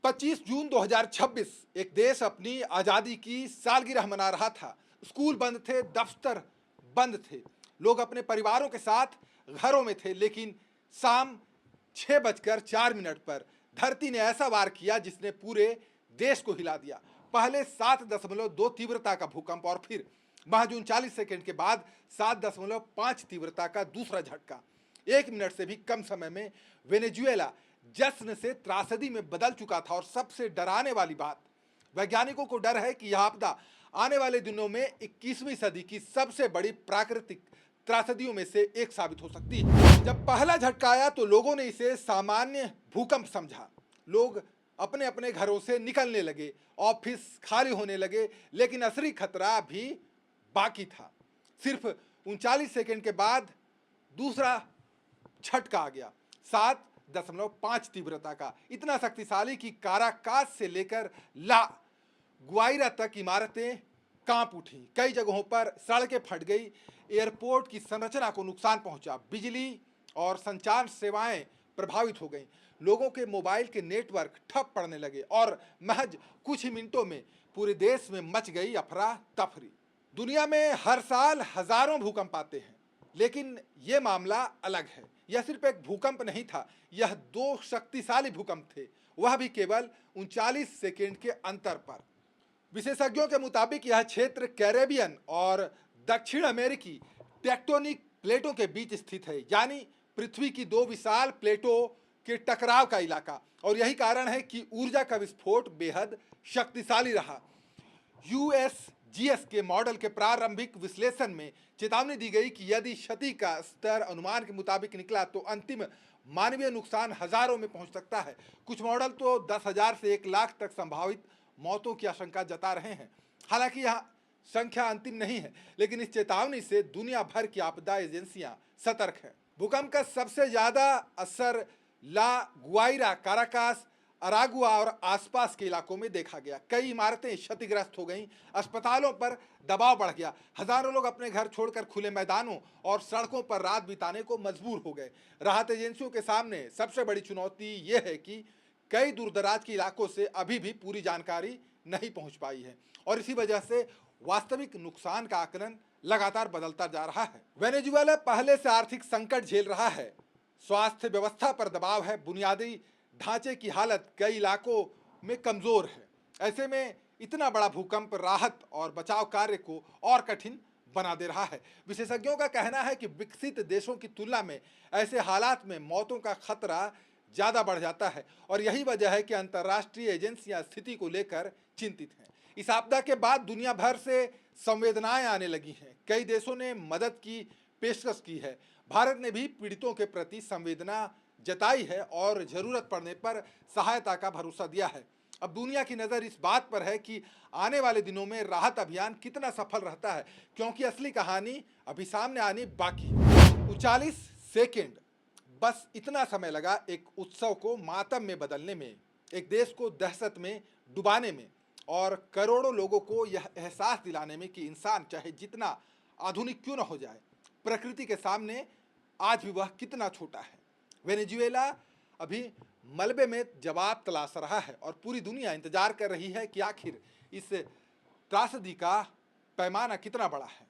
25 जून 2026 एक देश अपनी आज़ादी की सालगिरह मना रहा था। स्कूल बंद थे, दफ्तर बंद थे, लोग अपने परिवारों के साथ घरों में थे। लेकिन शाम 6:04 पर धरती ने ऐसा वार किया जिसने पूरे देश को हिला दिया। पहले 7.2 तीव्रता का भूकंप और फिर महज 39 सेकेंड के बाद 7.5 तीव्रता का दूसरा झटका। 1 मिनट से भी कम समय में वेनेजुएला जश्न से त्रासदी में बदल चुका था। और सबसे डराने वाली बात, वैज्ञानिकों को डर है कि यह आपदा आने वाले दिनों में 21वीं सदी की सबसे बड़ी प्राकृतिक त्रासदियों में से एक साबित हो सकती है। जब पहला झटका आया तो लोगों ने इसे सामान्य भूकंप समझा। लोग अपने अपने घरों से निकलने लगे, ऑफिस खाली होने लगे, लेकिन असली खतरा भी बाकी था। सिर्फ 39 सेकेंड के बाद दूसरा झटका आ गया, 7.5 तीव्रता का, इतना शक्तिशाली कि काराकास से लेकर ला गुआइरा तक इमारतें कांप उठी। कई जगहों पर सड़कें फट गई, एयरपोर्ट की संरचना को नुकसान पहुंचा, बिजली और संचार सेवाएं प्रभावित हो गईं, लोगों के मोबाइल के नेटवर्क ठप पड़ने लगे और महज कुछ ही मिनटों में पूरे देश में मच गई अफरा तफरी। दुनिया में हर साल हजारों भूकंप आते हैं, लेकिन यह मामला अलग है। यह सिर्फ एक भूकंप नहीं था, यह 2 शक्तिशाली भूकंप थे, वह भी केवल 39 सेकेंड के अंतर पर। विशेषज्ञों के मुताबिक यह क्षेत्र कैरेबियन और दक्षिण अमेरिकी टेक्टोनिक प्लेटों के बीच स्थित है, यानी पृथ्वी की 2 विशाल प्लेटों के टकराव का इलाका। और यही कारण है कि ऊर्जा का विस्फोट बेहद शक्तिशाली रहा। यूएसजीएस के मॉडल के प्रारंभिक विश्लेषण में चेतावनी दी गई कि यदि क्षति का स्तर अनुमान के मुताबिक निकला तो अंतिम मानवीय नुकसान हजारों में पहुंच सकता है। कुछ मॉडल तो 10,000 से 1 लाख तक संभावित मौतों की आशंका जता रहे हैं। हालांकि यह संख्या अंतिम नहीं है, लेकिन इस चेतावनी से दुनिया भर की आपदा एजेंसियां सतर्क हैं। भूकंप का सबसे ज्यादा असर ला गुआइरा, काराकास, अरागुआ और आसपास के इलाकों में देखा गया। कई इमारतें क्षतिग्रस्त हो गईं, अस्पतालों पर दबाव बढ़ गया, हजारों लोग अपने घर छोड़कर खुले मैदानों और सड़कों पर रात बिताने को मजबूर हो गए। राहत एजेंसियों के सामने सबसे बड़ी चुनौती यह है कि कई दूरदराज के इलाकों से अभी भी पूरी जानकारी नहीं पहुंच पाई है और इसी वजह से वास्तविक नुकसान का आकलन लगातार बदलता जा रहा है। वेनेजुएला पहले से आर्थिक संकट झेल रहा है, स्वास्थ्य व्यवस्था पर दबाव है, बुनियादी ढांचे की हालत कई इलाकों में कमजोर है। ऐसे में इतना बड़ा भूकंप राहत और बचाव कार्य को और कठिन बना दे रहा है। विशेषज्ञों का कहना है कि विकसित देशों की तुलना में ऐसे हालात में मौतों का खतरा ज्यादा बढ़ जाता है और यही वजह है कि अंतर्राष्ट्रीय एजेंसियां स्थिति को लेकर चिंतित हैं। इस आपदा के बाद दुनिया भर से संवेदनाएं आने लगी हैं। कई देशों ने मदद की पेशकश की है। भारत ने भी पीड़ितों के प्रति संवेदना जताई है और जरूरत पड़ने पर सहायता का भरोसा दिया है। अब दुनिया की नज़र इस बात पर है कि आने वाले दिनों में राहत अभियान कितना सफल रहता है, क्योंकि असली कहानी अभी सामने आनी बाकी है। 39 सेकेंड, बस इतना समय लगा एक उत्सव को मातम में बदलने में, एक देश को दहशत में डुबाने में और करोड़ों लोगों को यह एहसास दिलाने में कि इंसान चाहे जितना आधुनिक क्यों न हो जाए, प्रकृति के सामने आज भी वह कितना छोटा है। वेनेजुएला अभी मलबे में जवाब तलाश रहा है और पूरी दुनिया इंतजार कर रही है कि आखिर इस त्रासदी का पैमाना कितना बड़ा है।